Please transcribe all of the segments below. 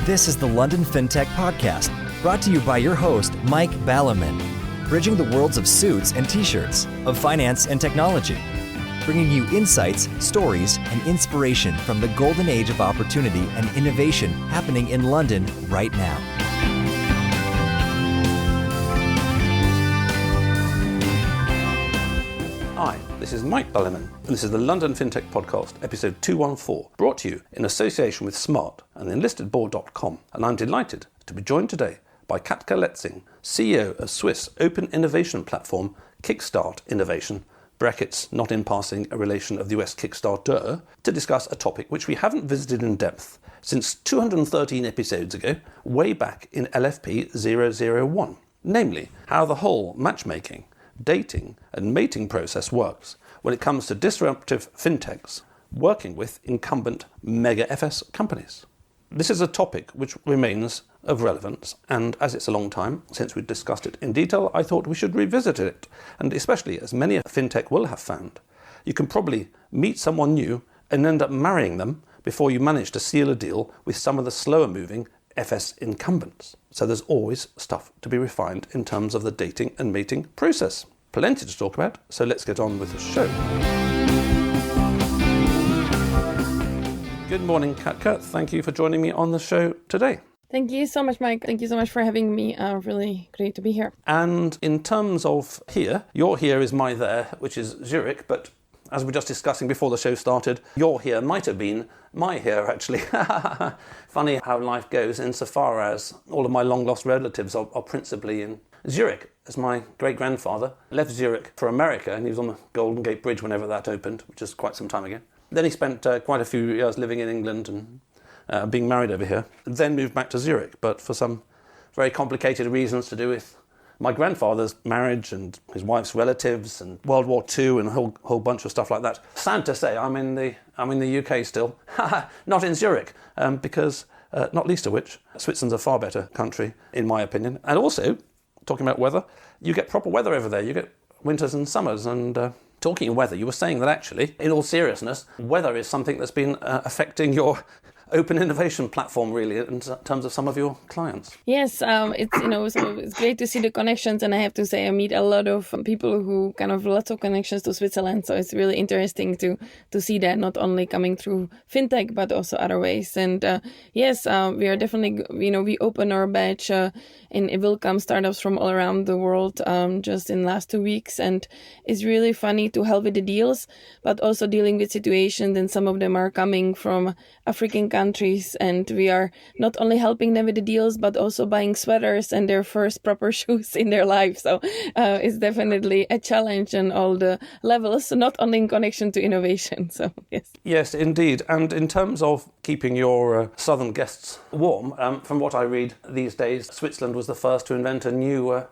This is the London Fintech Podcast, brought to you by your host, Mike Ballerman, bridging the worlds of suits and t-shirts, of finance and technology, bringing you insights, stories, and inspiration from the golden age of opportunity and innovation happening in London right now. Hi, this is Mike Ballerman, and this is the London Fintech Podcast, episode 214, brought to you in association with Smart and enlistedboard.com, and I'm delighted to be joined today by Katka Letz, CEO of Swiss open innovation platform Kickstart Innovation, brackets not in passing a relation of the US Kickstarter, to discuss a topic which we haven't visited in depth since 213 episodes ago, way back in LFP214, namely how the whole matchmaking, dating and mating process works when it comes to disruptive fintechs working with incumbent MegaFS companies. This is a topic which remains of relevance, and as it's a long time since we've discussed it in detail, I thought we should revisit it, and especially as many a fintech will have found, you can probably meet someone new and end up marrying them before you manage to seal a deal with some of the slower moving FS incumbents. So there's always stuff to be refined in terms of the dating and mating process. Plenty to talk about, so let's get on with the show. Good morning, Katka. Thank you for joining me on the show today. Thank you so much, Mike. Thank you so much for having me. Really great to be here. And in terms of here, your here is my there, which is Zurich, but as we were just discussing before the show started, your here might have been my here, actually. Funny how life goes insofar as all of my long-lost relatives are principally in Zurich, as my great-grandfather left Zurich for America, and he was on the Golden Gate Bridge whenever that opened, which is quite some time ago. Then he spent quite a few years living in England and being married over here, then moved back to Zurich, but for some very complicated reasons to do with my grandfather's marriage and his wife's relatives and World War II and a whole bunch of stuff like that. Sad to say, I'm in the UK still, not in Zurich, because not least of which, Switzerland's a far better country, in my opinion. And also, talking about weather, you get proper weather over there. You get winters and summers. And talking of weather, you were saying that actually, in all seriousness, weather is something that's been affecting your open innovation platform, really, in terms of some of your clients. Yes, it's great to see the connections, and I have to say I meet a lot of people who lots of connections to Switzerland, so it's really interesting to see that not only coming through fintech but also other ways. And we are definitely, we open our badge and it will come startups from all around the world just in the last 2 weeks, and it's really funny to help with the deals, but also dealing with situations, and some of them are coming from African countries, and we are not only helping them with the deals but also buying sweaters and their first proper shoes in their life. So it's definitely a challenge on all the levels, not only in connection to innovation. So yes, indeed. And in terms of keeping your southern guests warm, from what I read these days, Switzerland was the first to invent a new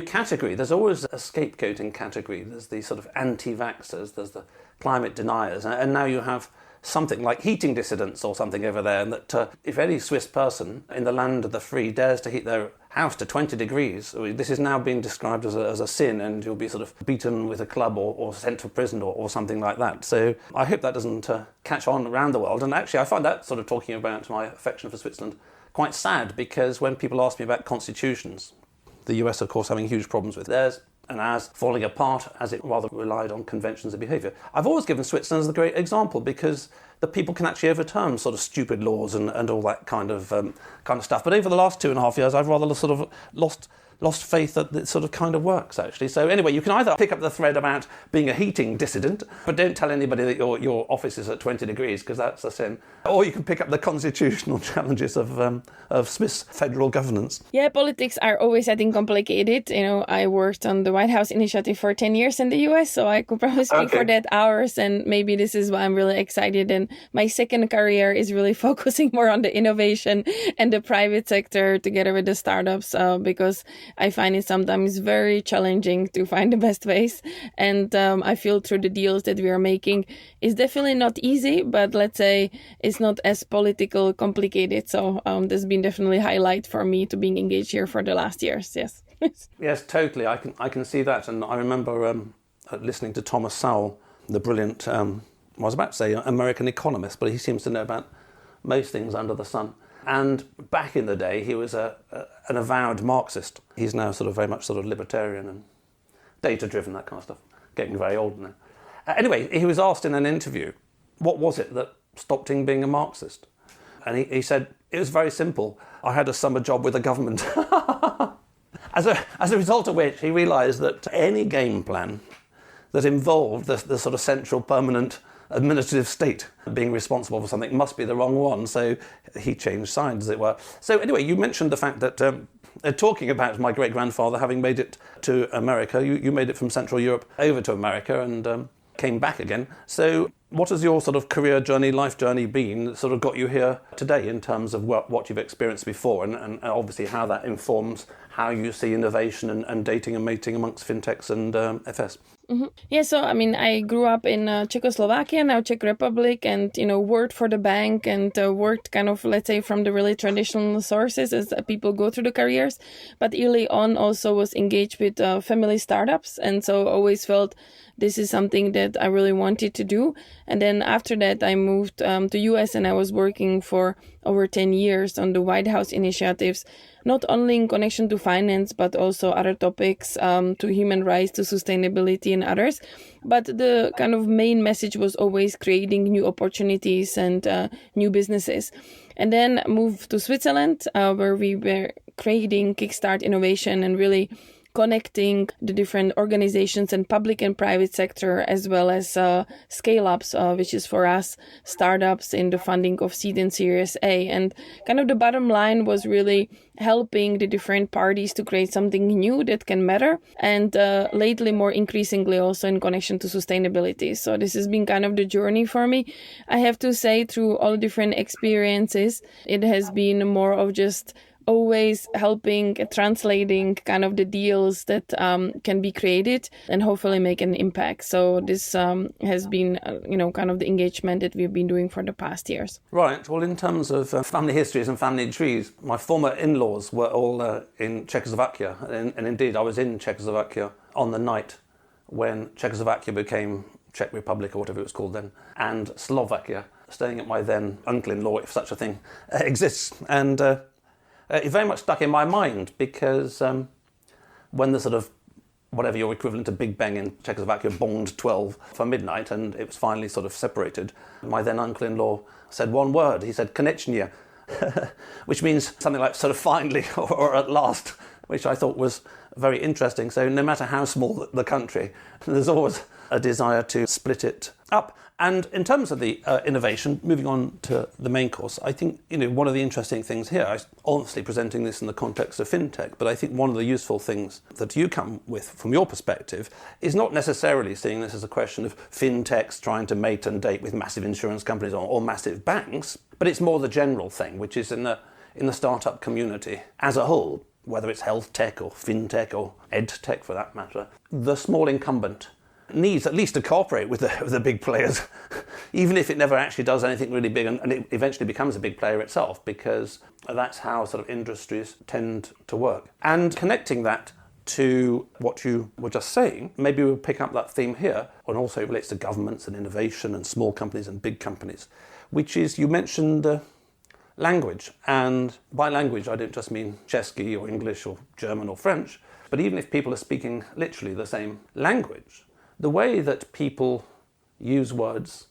category. There's always a scapegoating category. There's the sort of anti-vaxxers, there's the climate deniers, and now you have something like heating dissidents or something over there, and that if any Swiss person in the land of the free dares to heat their house to 20 degrees, this is now being described as a sin, and you'll be sort of beaten with a club or sent to prison or something like that. So I hope that doesn't catch on around the world. And actually I find that, sort of talking about my affection for Switzerland, quite sad, because when people ask me about constitutions, the US of course having huge problems with theirs, and as falling apart as it rather relied on conventions of behaviour. I've always given Switzerland as the great example, because the people can actually overturn sort of stupid laws and all that kind of stuff. But over the last 2.5 years, I've rather sort of lost faith that it sort of kind of works, actually. So anyway, you can either pick up the thread about being a heating dissident, but don't tell anybody that your office is at 20 degrees, because that's a sin. Or you can pick up the constitutional challenges of Swiss federal governance. Yeah, politics are always getting complicated. I worked on the White House initiative for 10 years in the US, so I could probably speak for that hours, and maybe this is why I'm really excited. And my second career is really focusing more on the innovation and the private sector together with the startups, because I find it sometimes very challenging to find the best ways. And I feel through the deals that we are making, it's definitely not easy, but let's say it's not as political complicated. So there's been definitely a highlight for me to being engaged here for the last years. Yes. Yes, totally. I can see that. And I remember listening to Thomas Sowell, the brilliant, I was about to say American economist, but he seems to know about most things under the sun. And back in the day, he was an avowed Marxist. He's now sort of very much sort of libertarian and data-driven, that kind of stuff. Getting very old now. Anyway, he was asked in an interview, what was it that stopped him being a Marxist? And he said, it was very simple. I had a summer job with the government. As a result of which, he realised that any game plan that involved the sort of central permanent administrative state being responsible for something must be the wrong one. So he changed sides, as it were. So anyway, you mentioned the fact that talking about my great-grandfather having made it to America, you made it from Central Europe over to America and came back again. So what has your sort of career journey, life journey been that sort of got you here today in terms of what you've experienced before and obviously how that informs how you see innovation and dating and mating amongst fintechs and FS? Mm-hmm. Yeah, so I mean, I grew up in Czechoslovakia, now Czech Republic, and worked for the bank and worked kind of, let's say, from the really traditional sources as people go through the careers. But early on, also was engaged with family startups, and so always felt this is something that I really wanted to do. And then after that, I moved to US, and I was working for over 10 years on the White House initiatives, not only in connection to finance, but also other topics, to human rights, to sustainability and others. But the kind of main message was always creating new opportunities and new businesses. And then moved to Switzerland, where we were creating Kickstart innovation and really connecting the different organizations and public and private sector, as well as scale-ups, which is for us startups in the funding of seed and Series A. And kind of the bottom line was really helping the different parties to create something new that can matter, and lately more increasingly also in connection to sustainability. So this has been kind of the journey for me. I have to say, through all different experiences, it has been more of just always helping, translating kind of the deals that can be created and hopefully make an impact. So this has been, kind of the engagement that we've been doing for the past years. Right. Well, in terms of family histories and family trees, my former in-laws were all in Czechoslovakia. And indeed, I was in Czechoslovakia on the night when Czechoslovakia became Czech Republic or whatever it was called then, and Slovakia, staying at my then uncle-in-law, if such a thing exists. And it very much stuck in my mind because when the sort of, whatever your equivalent to Big Bang in Czechoslovakia, bonged 12 for midnight and it was finally sort of separated, my then uncle-in-law said one word. He said, "Konečně," which means something like sort of finally or at last, which I thought was very interesting. So no matter how small the country, there's always a desire to split it up. And in terms of the innovation, moving on to the main course, I think one of the interesting things here, I'm obviously presenting this in the context of fintech, but I think one of the useful things that you come with from your perspective is not necessarily seeing this as a question of fintechs trying to mate and date with massive insurance companies or massive banks, but it's more the general thing, which is in the startup community as a whole, whether it's health tech or fintech or ed tech for that matter, the small incumbent needs at least to cooperate with the big players, even if it never actually does anything really big and it eventually becomes a big player itself, because that's how sort of industries tend to work. And connecting that to what you were just saying, maybe we'll pick up that theme here, and also it relates to governments and innovation and small companies and big companies, which is, you mentioned language. And by language, I don't just mean Czechsky or English or German or French, but even if people are speaking literally the same language, the way that people use words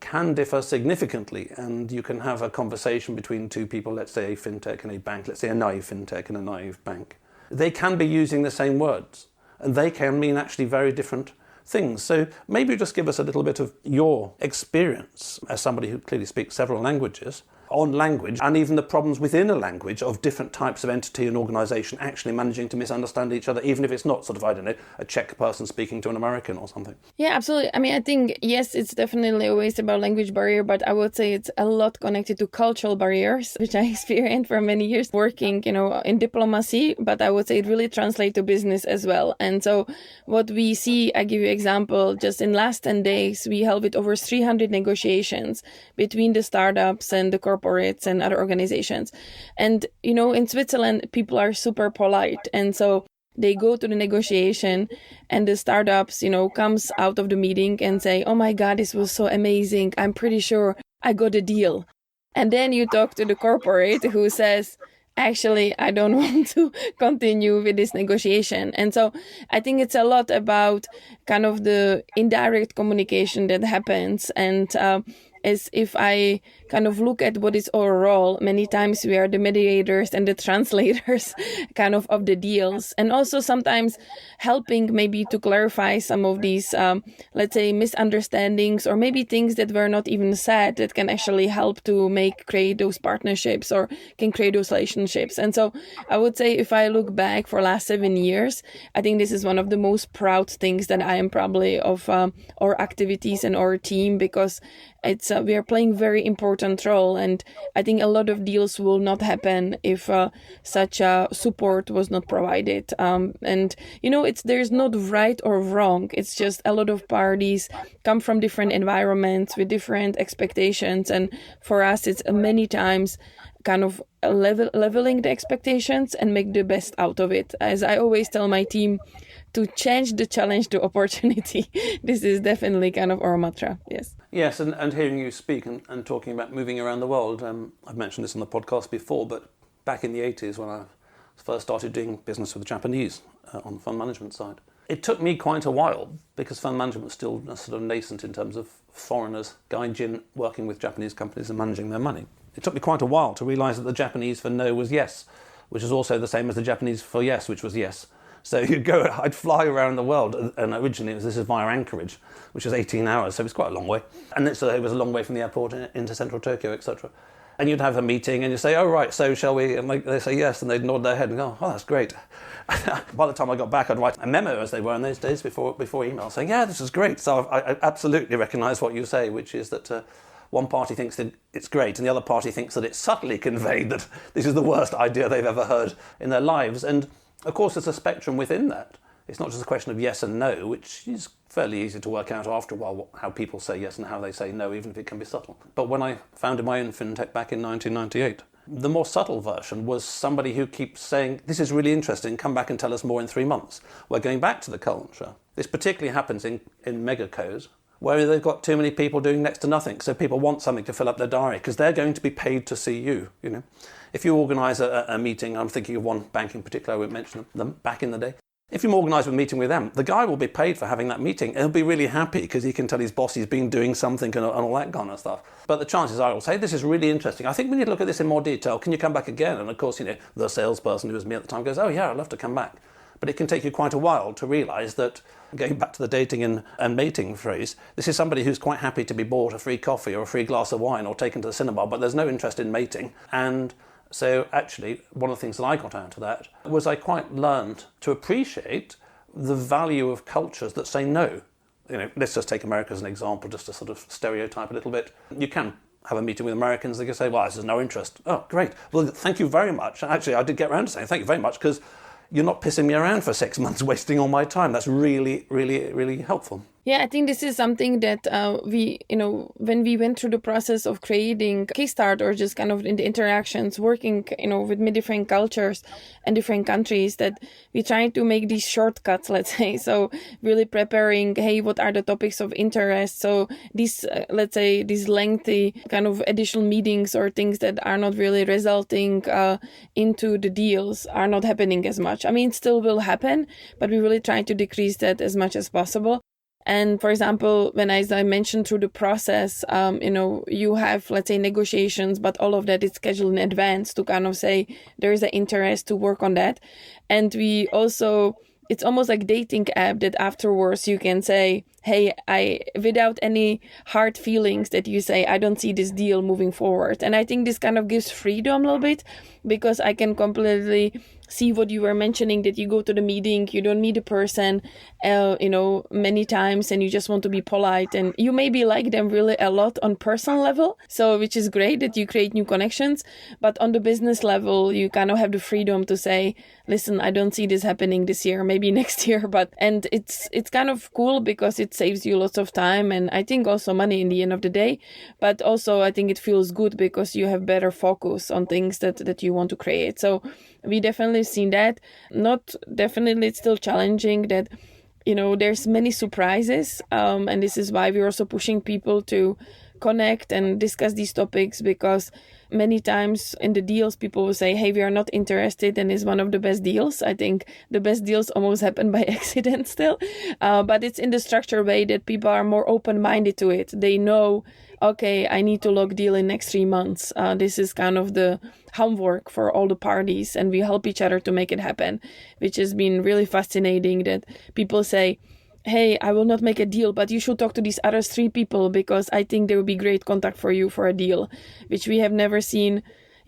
can differ significantly, and you can have a conversation between two people, let's say a fintech and a bank, let's say a naive fintech and a naive bank. They can be using the same words, and they can mean actually very different things. So maybe just give us a little bit of your experience as somebody who clearly speaks several languages on language, and even the problems within a language of different types of entity and organisation actually managing to misunderstand each other, even if it's not sort of, I don't know, a Czech person speaking to an American or something. Yeah, absolutely. I mean, I think, yes, it's definitely always about language barrier, but I would say it's a lot connected to cultural barriers, which I experienced for many years working, in diplomacy, but I would say it really translates to business as well. And so what we see, I give you an example, just in last 10 days, we held with over 300 negotiations between the startups and the corporates and other organizations. And, in Switzerland, people are super polite. And so they go to the negotiation and the startups, comes out of the meeting and say, "Oh my God, this was so amazing. I'm pretty sure I got a deal." And then you talk to the corporate who says, actually, I don't want to continue with this negotiation. And so I think it's a lot about kind of the indirect communication that happens. And as if I kind of look at what is our role, many times we are the mediators and the translators kind of the deals. And also sometimes helping maybe to clarify some of these, let's say, misunderstandings or maybe things that were not even said that can actually help to create those partnerships or can create those relationships. And so I would say if I look back for last 7 years, I think this is one of the most proud things that I am probably of our activities and our team, because it's we are playing very important role, and I think a lot of deals will not happen if such support was not provided. And there's not right or wrong. It's just a lot of parties come from different environments with different expectations, and for us, it's many times kind of leveling the expectations and make the best out of it. As I always tell my team, to change the challenge to opportunity. This is definitely kind of our mantra, yes. Yes, and hearing you speak and talking about moving around the world, I've mentioned this on the podcast before, but back in the 80s when I first started doing business with the Japanese on the fund management side, it took me quite a while, because fund management was still sort of nascent in terms of foreigners, gaijin, working with Japanese companies and managing their money. It took me quite a while to realise that the Japanese for no was yes, which is also the same as the Japanese for yes, which was yes. So I'd fly around the world, and originally this is via Anchorage, which is 18 hours, so it's quite a long way. And it was a long way from the airport into central Tokyo, etc. And you'd have a meeting and you say, oh, right, so shall we? And they say yes, and they'd nod their head and go, oh, that's great. By the time I got back, I'd write a memo, as they were in those days before email, saying, yeah, this is great. So I absolutely recognise what you say, which is that one party thinks that it's great and the other party thinks that it's subtly conveyed that this is the worst idea they've ever heard in their lives. And of course, there's a spectrum within that. It's not just a question of yes and no, which is fairly easy to work out after a while, how people say yes and how they say no, even if it can be subtle. But when I founded my own fintech back in 1998, the more subtle version was somebody who keeps saying, this is really interesting, come back and tell us more in 3 months. We're going back to the culture. This particularly happens in MegaFSCos, where they've got too many people doing next to nothing. So people want something to fill up their diary because they're going to be paid to see you, If you organise a meeting, I'm thinking of one bank in particular, I won't mention them, back in the day. If you organise a meeting with them, the guy will be paid for having that meeting. He'll be really happy because he can tell his boss he's been doing something and all that kind of stuff. But the chances are he'll say, this is really interesting. I think we need to look at this in more detail. Can you come back again? And of course, the salesperson who was me at the time goes, oh yeah, I'd love to come back. But it can take you quite a while to realise that, going back to the dating and mating phrase, this is somebody who's quite happy to be bought a free coffee or a free glass of wine or taken to the cinema, but there's no interest in mating. And so actually, one of the things that I got out of that was I quite learned to appreciate the value of cultures that say no. Let's just take America as an example, just to sort of stereotype a little bit. You can have a meeting with Americans, they can say, well, this is no interest. Oh, great. Well, thank you very much. Actually, I did get around to saying thank you very much because you're not pissing me around for 6 months, wasting all my time. That's really, really, really helpful. Yeah, I think this is something that when we went through the process of creating Kickstart or just kind of in the interactions, working, with many different cultures and different countries, that we try to make these shortcuts, let's say. So really preparing, hey, what are the topics of interest? So these, let's say, these lengthy kind of additional meetings or things that are not really resulting into the deals are not happening as much. I mean, it still will happen, but we really try to decrease that as much as possible. And for example, as I mentioned through the process, you have, let's say, negotiations, but all of that is scheduled in advance to kind of say there is an interest to work on that. And we also, it's almost like dating app that afterwards you can say, hey, without any hard feelings that you say, I don't see this deal moving forward. And I think this kind of gives freedom a little bit, because I can completely see what you were mentioning, that you go to the meeting, you don't meet a person, many times, and you just want to be polite, and you maybe like them really a lot on personal level. So, which is great that you create new connections, but on the business level, you kind of have the freedom to say, listen, I don't see this happening this year, maybe next year, and it's kind of cool because it saves you lots of time, and I think also money in the end of the day, but also I think it feels good because you have better focus on things that you want to create. So we definitely seen that. It's still challenging that, there's many surprises. And this is why we're also pushing people to connect and discuss these topics, because many times in the deals people will say, hey, we are not interested, and it's one of the best deals. I think the best deals almost happen by accident still, but it's in the structured way that people are more open-minded to it. They know, okay, I need to lock deal in next 3 months. This is kind of the homework for all the parties, and we help each other to make it happen, which has been really fascinating, that people say, hey, I will not make a deal, but you should talk to these other 3 people because I think they will be great contact for you for a deal, which we have never seen,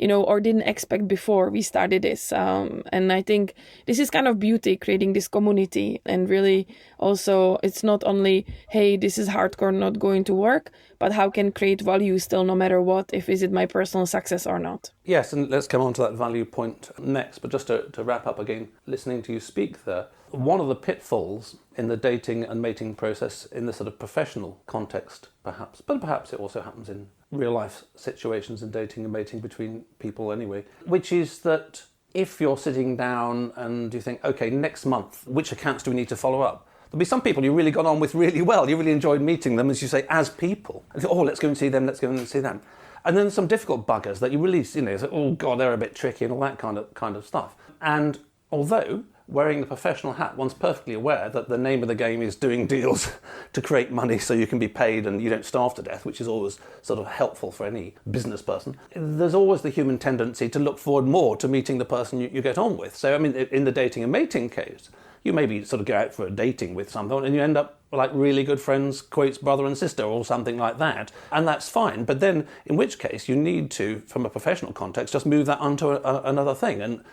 or didn't expect before we started this. And I think this is kind of beauty, creating this community. And really also, it's not only, hey, this is hardcore, not going to work, but how can create value still no matter what, if is it my personal success or not. Yes, and let's come on to that value point next. But just to wrap up again, listening to you speak there, one of the pitfalls in the dating and mating process in the sort of professional context, perhaps, but perhaps it also happens in real life situations in dating and mating between people anyway, which is that if you're sitting down and you think, okay, next month, which accounts do we need to follow up? There'll be some people you really got on with really well. You really enjoyed meeting them, as you say, as people. And you think, oh, let's go and see them, let's go and see them. And then some difficult buggers that you really, say, oh God, they're a bit tricky and all that kind of stuff. And although wearing the professional hat, one's perfectly aware that the name of the game is doing deals to create money so you can be paid and you don't starve to death, which is always sort of helpful for any business person. There's always the human tendency to look forward more to meeting the person you get on with. So, I mean, in the dating and mating case, you maybe sort of go out for a dating with someone and you end up like really good friends, quotes brother and sister or something like that. And that's fine. But then in which case you need to, from a professional context, just move that onto another thing and,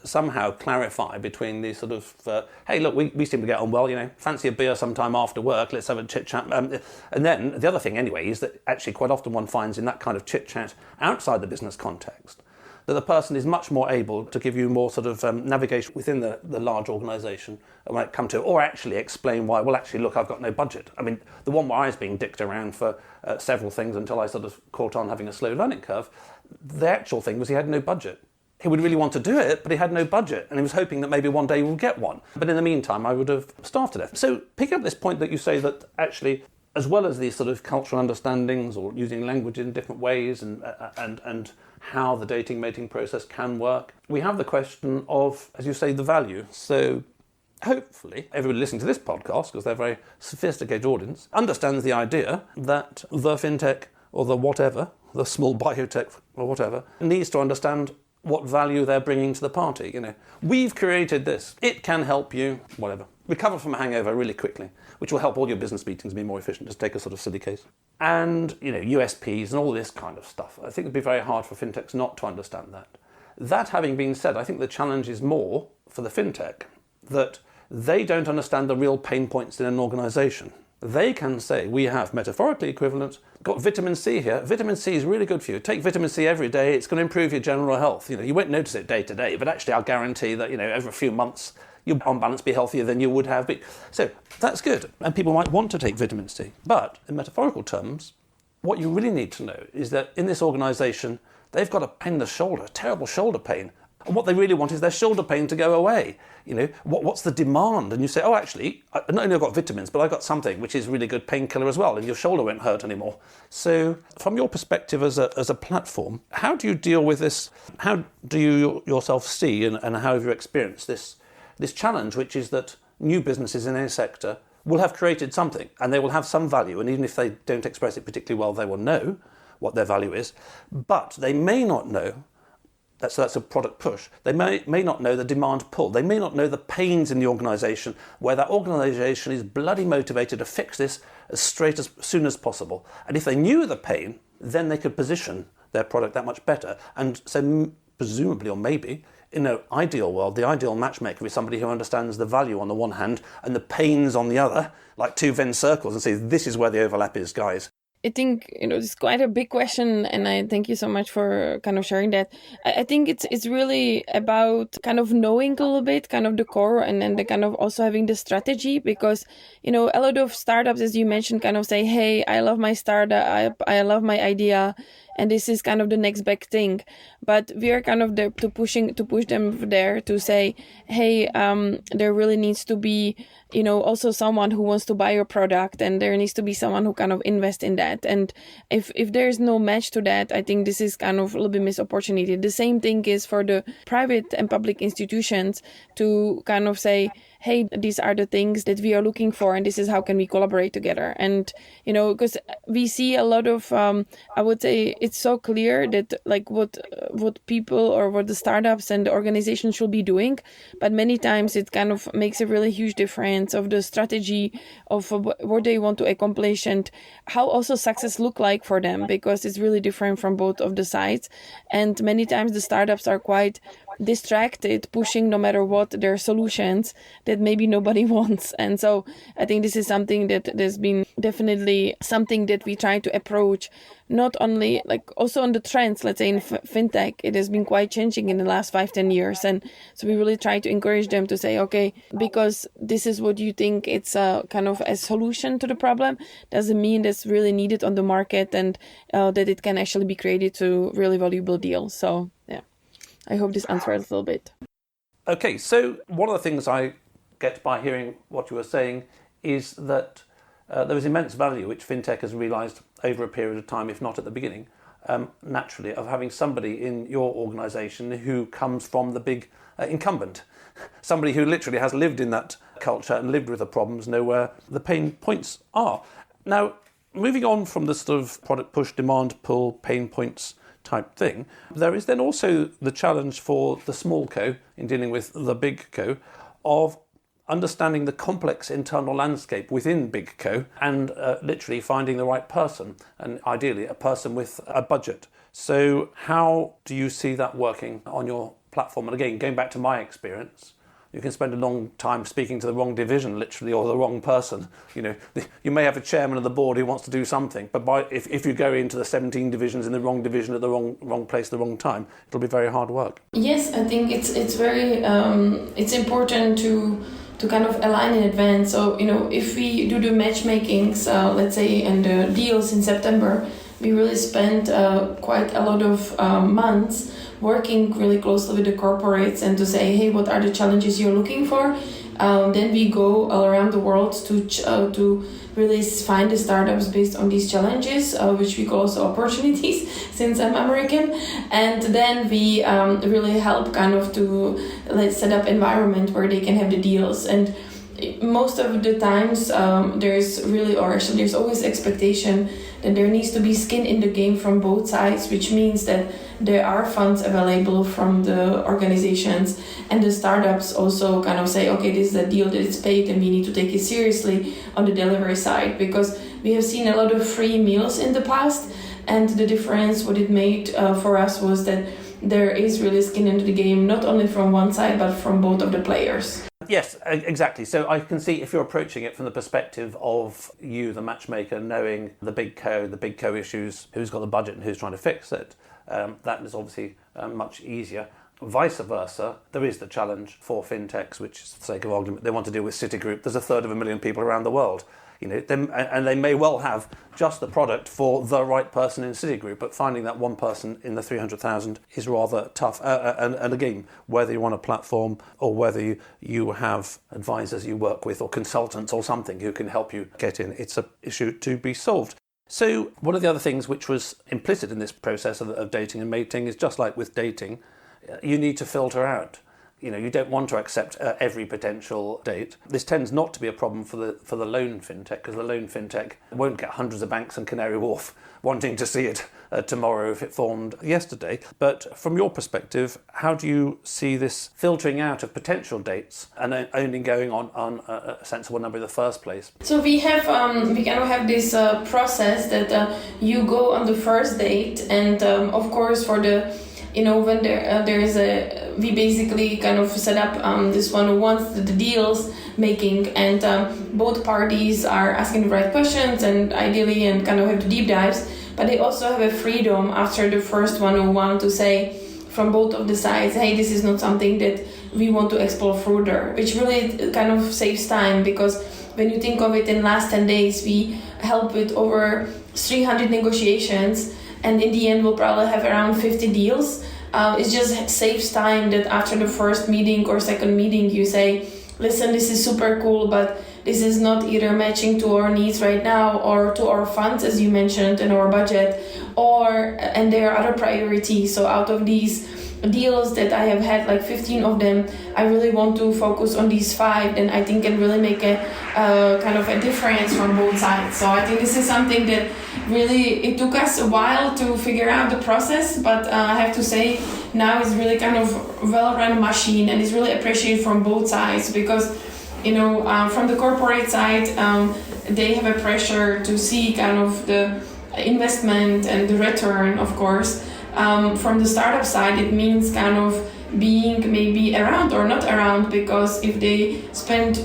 somehow clarify between these sort of, hey, look, we seem to get on well, fancy a beer sometime after work, let's have a chit chat. And then the other thing anyway is that actually quite often one finds in that kind of chit chat outside the business context, that the person is much more able to give you more sort of navigation within the large organisation when it comes to, or actually explain why, well, actually, look, I've got no budget. I mean, the one where I was being dicked around for several things until I sort of caught on having a slow learning curve, the actual thing was he had no budget. He would really want to do it, but he had no budget, and he was hoping that maybe one day he would get one. But in the meantime, I would have starved to death. So picking up this point that you say that actually, as well as these sort of cultural understandings or using language in different ways and how the dating mating process can work, we have the question of, as you say, the value. So hopefully everybody listening to this podcast, because they're a very sophisticated audience, understands the idea that the fintech or the whatever, the small biotech or whatever, needs to understand what value they're bringing to the party. We've created this. It can help you, whatever, recover from a hangover really quickly, which will help all your business meetings be more efficient. Just take a sort of silly case. And, USPs and all this kind of stuff. I think it'd be very hard for fintechs not to understand that. That having been said, I think the challenge is more for the fintech that they don't understand the real pain points in an organisation. They can say, we have metaphorically equivalent, got vitamin C here. Vitamin C is really good for you. Take vitamin C every day. It's going to improve your general health. You won't notice it day to day, but actually I'll guarantee that, over a few months, you'll on balance be healthier than you would have been. So that's good. And people might want to take vitamin C. But in metaphorical terms, what you really need to know is that in this organisation, they've got a pain in the shoulder, terrible shoulder pain. And what they really want is their shoulder pain to go away. What's the demand? And you say, oh, actually, I not only have got vitamins, but I've got something which is really good painkiller as well, and your shoulder won't hurt anymore. So from your perspective as a platform, how do you deal with this? How do you yourself see and how have you experienced this challenge, which is that new businesses in any sector will have created something and they will have some value, and even if they don't express it particularly well, they will know what their value is, but they may not know. So that's a product push. They may not know the demand pull. They may not know the pains in the organisation where that organisation is bloody motivated to fix this as soon as possible. And if they knew the pain, then they could position their product that much better. And so presumably, or maybe, in an ideal world, the ideal matchmaker is somebody who understands the value on the one hand and the pains on the other, like two Venn circles, and says, this is where the overlap is, guys. I think, it's quite a big question, and I thank you so much for kind of sharing that. I think it's really about kind of knowing a little bit, kind of the core, and then the kind of also having the strategy, because, a lot of startups, as you mentioned, kind of say, hey, I love my startup, I love my idea, and this is kind of the next big thing. But we are kind of there to push them there to say, hey, there really needs to be, also someone who wants to buy your product, and there needs to be someone who kind of invest in that. And if there's no match to that, I think this is kind of a little bit missed opportunity. The same thing is for the private and public institutions to kind of say, hey, these are the things that we are looking for, and this is how can we collaborate together. And, because we see a lot of, I would say it's so clear that like what people or what the startups and the organizations should be doing, but many times it kind of makes a really huge difference of the strategy of what they want to accomplish and how also success look like for them, because it's really different from both of the sides. And many times the startups are quite distracted, pushing no matter what their solutions that maybe nobody wants. And so I think this is something that there's been definitely something that we try to approach, not only like also on the trends, let's say in fintech, it has been quite changing in the last 5-10 years. And so we really try to encourage them to say, okay, because this is what you think it's a kind of a solution to the problem, doesn't mean that's really needed on the market, and that it can actually be created to really valuable deals. So yeah. I hope this answered a little bit. Okay, so one of the things I get by hearing what you were saying is that there is immense value which fintech has realised over a period of time, if not at the beginning, naturally, of having somebody in your organisation who comes from the big incumbent, somebody who literally has lived in that culture and lived with the problems, know where the pain points are. Now, moving on from the sort of product push, demand pull, pain points type thing, there is then also the challenge for the small co in dealing with the big co of understanding the complex internal landscape within big co and literally finding the right person, and ideally a person with a budget. So how do you see that working on your platform? And again, going back to my experience, you can spend a long time speaking to the wrong division, literally, or the wrong person. You may have a chairman of the board who wants to do something, but if you go into the 17 divisions in the wrong division at the wrong place, the wrong time, it'll be very hard work. Yes, I think it's very it's important to kind of align in advance. So if we do the matchmakings, let's say, and the deals in September, we really spent quite a lot of months working really closely with the corporates and to say, hey, what are the challenges you're looking for? Then we go all around the world to really find the startups based on these challenges, which we call also opportunities, since I'm American. And then we really help kind of to set up environment where they can have the deals. And most of the times there's always expectation that there needs to be skin in the game from both sides, which means that there are funds available from the organizations, and the startups also kind of say, okay, this is a deal that is paid and we need to take it seriously on the delivery side, because we have seen a lot of free meals in the past, and the difference what it made for us was that there is really skin into the game, not only from one side but from both of the players. Yes, exactly. So I can see if you're approaching it from the perspective of you, the matchmaker, knowing the big co issues, who's got the budget and who's trying to fix it, that is obviously much easier. Vice versa, there is the challenge for fintechs, which is for the sake of argument, they want to deal with Citigroup. There's 1/3 people around the world. And they may well have just the product for the right person in Citigroup, but finding that one person in the 300,000 is rather tough. And again, whether you're on a platform or whether you have advisors you work with or consultants or something who can help you get in, it's an issue to be solved. So one of the other things which was implicit in this process of dating and mating is, just like with dating, you need to filter out. You don't want to accept every potential date. This tends not to be a problem for the loan fintech, because the loan fintech won't get hundreds of banks and Canary Wharf wanting to see it tomorrow if it formed yesterday. But from your perspective, how do you see this filtering out of potential dates and only going on a sensible number in the first place? So we kind of have this process that you go on the first date, and of course for the when there is we basically kind of set up this one-on-ones, the deals making, and both parties are asking the right questions and ideally and kind of have the deep dives, but they also have a freedom after the first one-on-one to say from both of the sides, hey, this is not something that we want to explore further, which really kind of saves time, because when you think of it, in last 10 days we helped with over 300 negotiations. and in the end we'll probably have around 50 deals. It just saves time that after the first meeting or second meeting you say, listen, this is super cool, but this is not either matching to our needs right now or to our funds, as you mentioned, in our budget, and there are other priorities. So out of these deals that I have had, like 15 of them, I really want to focus on these 5, and I think can really make a kind of a difference from both sides. So I think this is something that really, it took us a while to figure out the process, but I have to say now it's really kind of well-run machine, and it's really appreciated from both sides because, from the corporate side, they have a pressure to see kind of the investment and the return, of course. From the startup side, it means kind of being maybe around or not around, because if they spend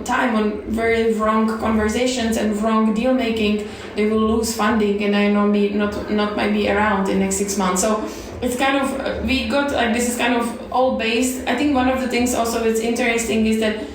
time on very wrong conversations and wrong deal making, they will lose funding and I know not might be around in the next 6 months. So it's kind of, we got like, this is kind of all based. I think one of the things also that's interesting is that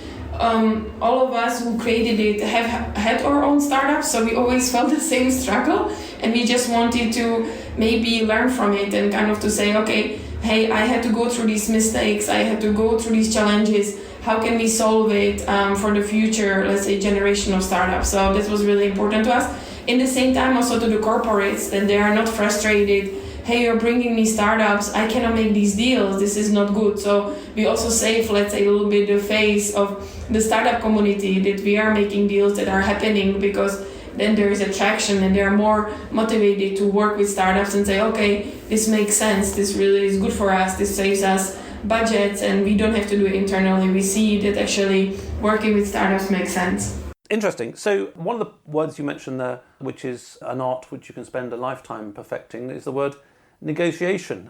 all of us who created it have had our own startups, so we always felt the same struggle, and we just wanted to maybe learn from it and kind of to say, okay, hey, I had to go through these mistakes, I had to go through these challenges, how can we solve it for the future, let's say, generation of startups. So this was really important to us. In the same time, also to the corporates, that they are not frustrated, hey, you're bringing me startups, I cannot make these deals, this is not good. So we also save, let's say, a little bit the face of the startup community, that we are making deals that are happening, because then there is attraction and they're more motivated to work with startups and say, okay, this makes sense, this really is good for us, this saves us budgets, and we don't have to do it internally. We see that actually working with startups makes sense. Interesting. So one of the words you mentioned there, which is an art which you can spend a lifetime perfecting, is the word negotiation.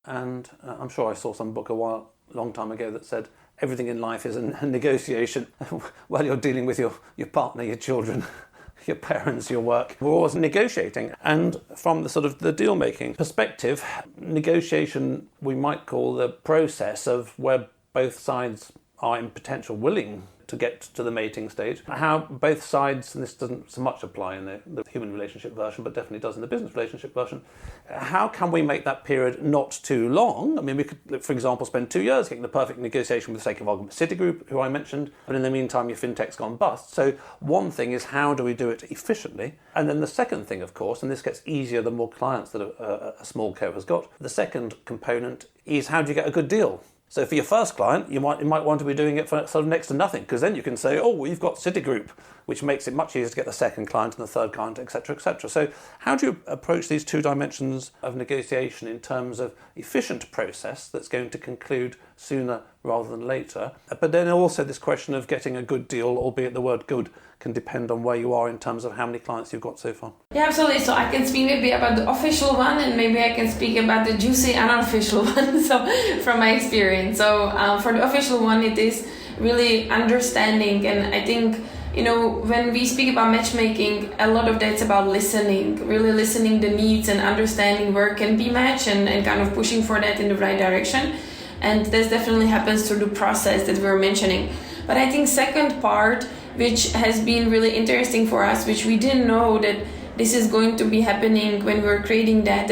And I'm sure I saw some book a long time ago that said everything in life is a negotiation. While you're dealing with your partner, your children, your parents, your work, we're always negotiating. And from the sort of the deal making perspective, negotiation we might call the process of where both sides are in potential willing to get to the mating stage. How both sides, and this doesn't so much apply in the human relationship version, but definitely does in the business relationship version, how can we make that period not too long? I mean, we could, for example, spend 2 years getting the perfect negotiation with the sake of argument, Citigroup, who I mentioned, but in the meantime, your fintech's gone bust. So one thing is, how do we do it efficiently? And then the second thing, of course, and this gets easier the more clients that a small co has got, the second component is, how do you get a good deal? So for your first client, you might want to be doing it for sort of next to nothing, because then you can say, oh, well, you've got Citigroup, which makes it much easier to get the second client and the third client, etc., etc. So how do you approach these two dimensions of negotiation in terms of efficient process that's going to conclude sooner rather than later? But then also this question of getting a good deal, albeit the word good can depend on where you are in terms of how many clients you've got so far. Yeah, absolutely. So I can speak maybe about the official one, and maybe I can speak about the juicy unofficial one, so from my experience. So for the official one, it is really understanding, and I think, when we speak about matchmaking, a lot of that's about listening, really listening the needs and understanding where it can be matched and kind of pushing for that in the right direction. And this definitely happens through the process that we're mentioning. But I think second part, which has been really interesting for us, which we didn't know that this is going to be happening when we're creating that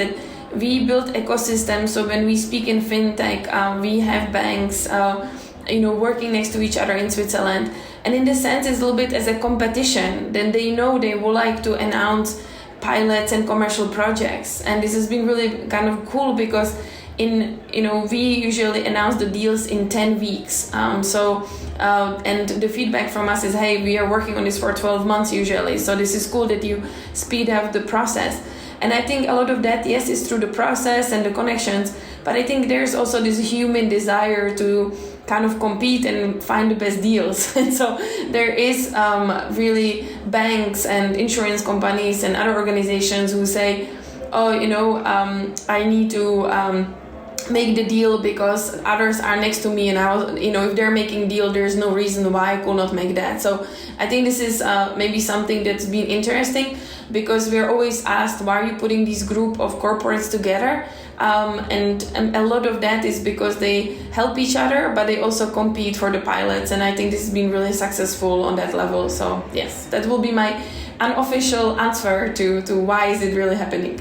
we built ecosystems. So when we speak in fintech, we have banks, working next to each other in Switzerland. And in the sense, it's a little bit as a competition. Then they know they would like to announce pilots and commercial projects. And this has been really kind of cool because we usually announce the deals in 10 weeks. And the feedback from us is, hey, we are working on this for 12 months usually. So this is cool that you speed up the process. And I think a lot of that, yes, is through the process and the connections. But I think there's also this human desire to kind of compete and find the best deals. And so there is really banks and insurance companies and other organizations who say, I need to make the deal because others are next to me, and if they're making deal, there's no reason why I could not make that. So I think this is maybe something that's been interesting, because we're always asked, why are you putting this group of corporates together? And a lot of that is because they help each other, but they also compete for the pilots. And I think this has been really successful on that level. So yes, that will be my unofficial answer to why is it really happening.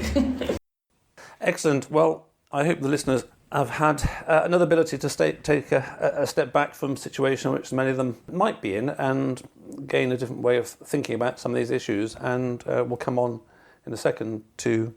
Excellent. Well, I hope the listeners have had another ability to take a step back from a situation which many of them might be in and gain a different way of thinking about some of these issues. And we'll come on in a second to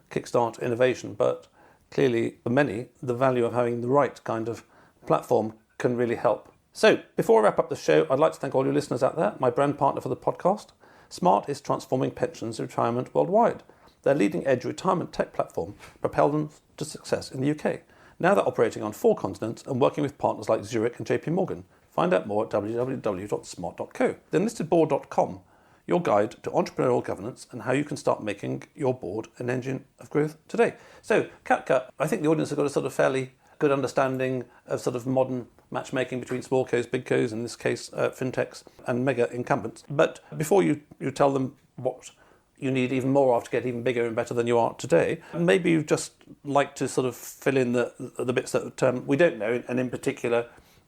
Kickstart innovation. But clearly, for many, the value of having the right kind of platform can really help. So, before I wrap up the show, I'd like to thank all your listeners out there, my brand partner for the podcast. Smart is transforming pensions and retirement worldwide. Their leading-edge retirement tech platform propelled them to success in the UK. Now they're operating on 4 continents and working with partners like Zurich and JP Morgan. Find out more at www.smart.co. The enlistedboard.com, your guide to entrepreneurial governance and how you can start making your board an engine of growth today. So, Katka, I think the audience have got a sort of fairly good understanding of sort of modern matchmaking between small cos, big cos, in this case, Fintechs and mega incumbents. But before you tell them what you need even more of to get even bigger and better than you are today, maybe you'd just like to sort of fill in the bits that we don't know, and in particular,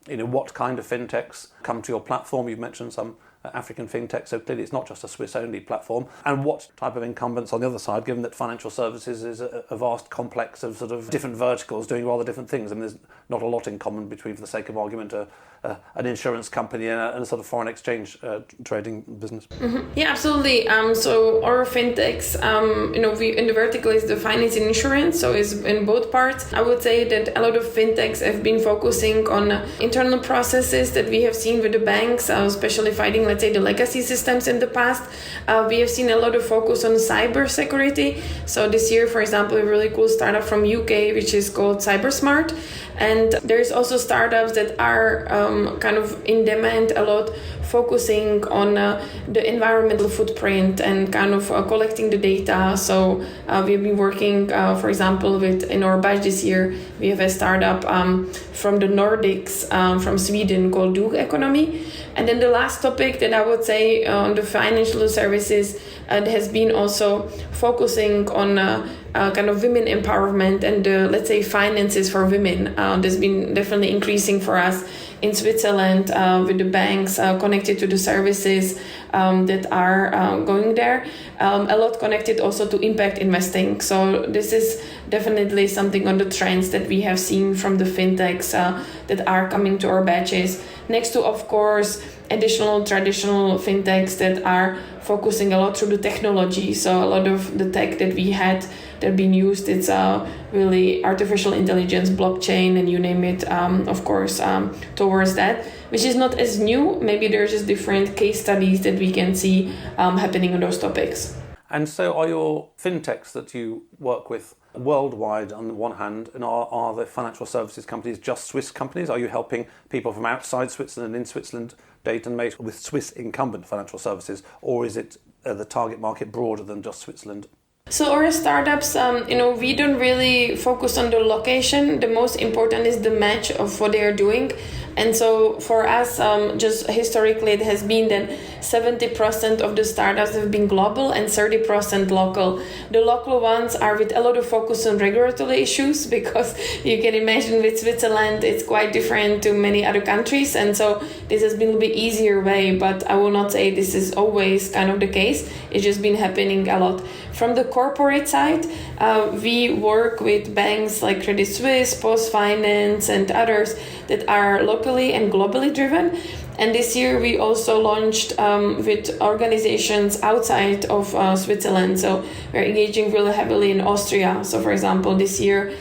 what kind of fintechs come to your platform. You've mentioned some African fintechs, so clearly it's not just a Swiss-only platform. And what type of incumbents on the other side, given that financial services is a vast complex of sort of different verticals doing rather different things. I mean, there's not a lot in common between, for the sake of argument, an insurance company and a sort of foreign exchange trading business. Mm-hmm. Yeah, absolutely. So our fintechs, we in the vertical is the finance and insurance, so it's in both parts. I would say that a lot of fintechs have been focusing on internal processes that we have seen with the banks, especially fighting, let's say, the legacy systems in the past. We have seen a lot of focus on cyber security. So this year, for example, a really cool startup from UK, which is called CyberSmart. And there's also startups that are kind of in demand a lot, focusing on the environmental footprint and kind of collecting the data. So we've been working, for example, in our batch this year, we have a startup from the Nordics, from Sweden, called Dug Economy. And then the last topic that I would say on the financial services has been also focusing on kind of women empowerment and let's say finances for women. That's been definitely increasing for us in Switzerland with the banks connected to the services that are going there. A lot connected also to impact investing. So this is definitely something on the trends that we have seen from the fintechs that are coming to our batches. Next to, of course, additional traditional fintechs that are focusing a lot through the technology. So a lot of the tech that we had that been used, it's really artificial intelligence, blockchain, and you name it, of course, towards that, which is not as new. Maybe there's just different case studies that we can see happening on those topics. And so are your fintechs that you work with worldwide on the one hand, and are the financial services companies just Swiss companies? Are you helping people from outside Switzerland, in Switzerland, date and mate with Swiss incumbent financial services, or is it the target market broader than just Switzerland? So our startups, we don't really focus on the location. The most important is the match of what they are doing. And so for us, just historically, it has been that 70% of the startups have been global and 30% local. The local ones are with a lot of focus on regulatory issues, because you can imagine with Switzerland, it's quite different to many other countries. And so this has been a bit easier way, but I will not say this is always kind of the case. It's just been happening a lot. From the corporate side, we work with banks like Credit Suisse, Post Finance, and others that are locally and globally driven. And this year we also launched with organizations outside of Switzerland. So we're engaging really heavily in Austria. So for example, this year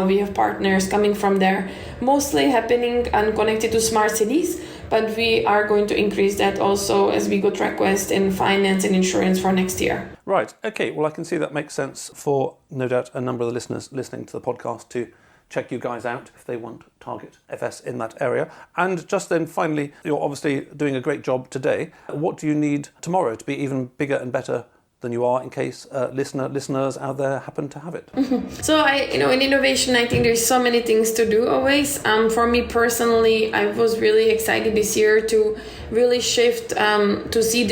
we have partners coming from there, mostly happening and connected to smart cities. But we are going to increase that also as we go track west in finance and insurance for next year. Right. Okay. Well, I can see that makes sense for, no doubt, a number of the listeners listening to the podcast to check you guys out if they want target FS in that area. And just then, finally, you're obviously doing a great job today. What do you need tomorrow to be even bigger and better than you are, in case listeners out there happen to have it? Mm-hmm. So in innovation, I think there's so many things to do always. For me personally, I was really excited this year to really shift to see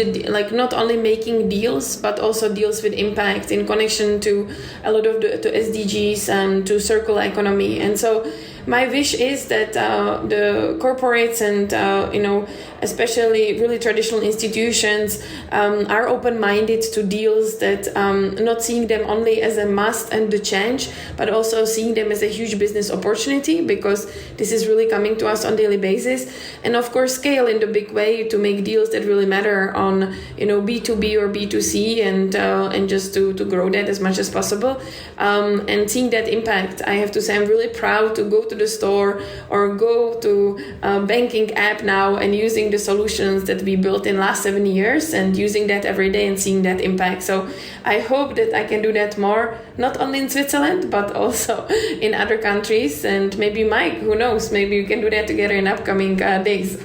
not only making deals, but also deals with impact in connection to a lot of the SDGs and to circular economy. And so My wish is that the corporates and especially really traditional institutions are open-minded to deals, that not seeing them only as a must and the change, but also seeing them as a huge business opportunity, because this is really coming to us on a daily basis. And of course, scale in the big way to make deals that really matter on B2B or B2C, and just to grow that as much as possible. And seeing that impact, I have to say I'm really proud to go to the store or go to a banking app now and using the solutions that we built in the last 7 years and using that every day and seeing that impact. So I hope that I can do that more, not only in Switzerland, but also in other countries. And maybe Mike, who knows, maybe we can do that together in upcoming days.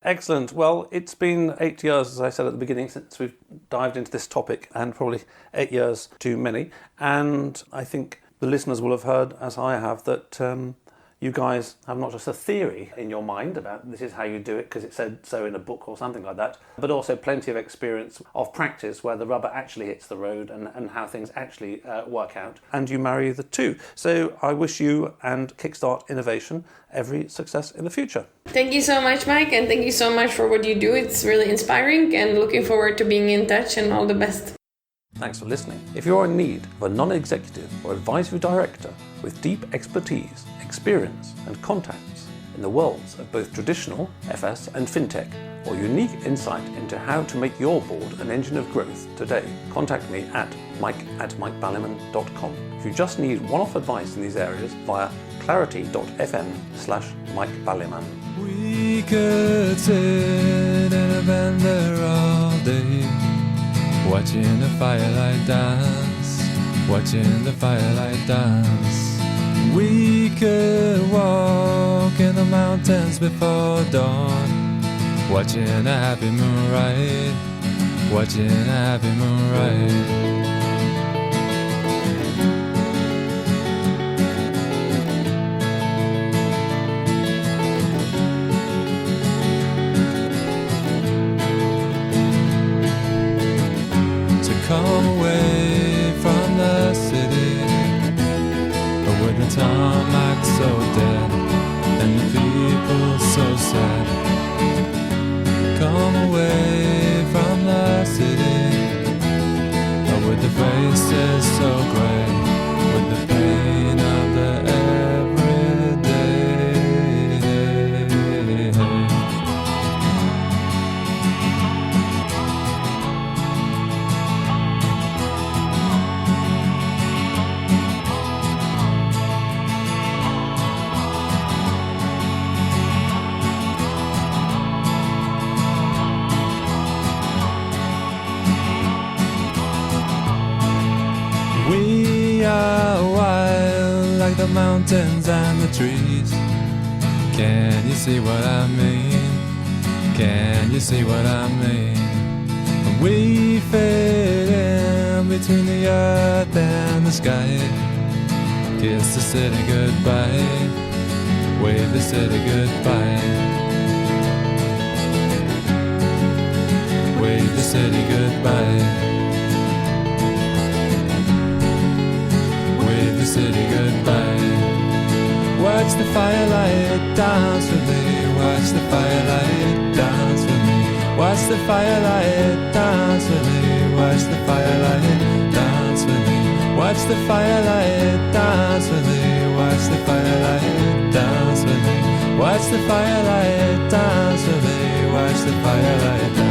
Excellent. Well, it's been 8 years, as I said at the beginning, since we've dived into this topic, and probably 8 years too many. And I think the listeners will have heard, as I have, that you guys have not just a theory in your mind about this is how you do it because it said so in a book or something like that, but also plenty of experience of practice where the rubber actually hits the road and how things actually work out. And you marry the two. So I wish you and Kickstart Innovation every success in the future. Thank you so much, Mike, and thank you so much for what you do. It's really inspiring, and looking forward to being in touch, and all the best. Thanks for listening. If you're in need of a non-executive or advisory director with deep expertise, experience and contacts in the worlds of both traditional FS and Fintech, or unique insight into how to make your board an engine of growth today, contact me at mike@mikeballiman.com. If you just need one-off advice in these areas, via clarity.fm/mikeballiman. We could sit in a bender all day, watching the firelight dance, watching the firelight dance. We could walk in the mountains before dawn, watching a happy moonrise, watching a happy moonrise. Come away from the city, with the tarmac so dead and the people so sad. Come away from the city, with the faces so grey, with the pain of the everyday. We are wild like the mountains and the trees. Can you see what I mean? Can you see what I mean? We fit in between the earth and the sky. Kiss the city goodbye, wave the city goodbye, wave the city goodbye. The city goodbye. Watch the firelight dance with me. Watch the firelight dance with me. Watch the firelight dance with me. Watch the firelight dance with me. Watch the firelight dance with me. Watch the firelight dance with me. Watch the firelight dance with me. Watch the firelight.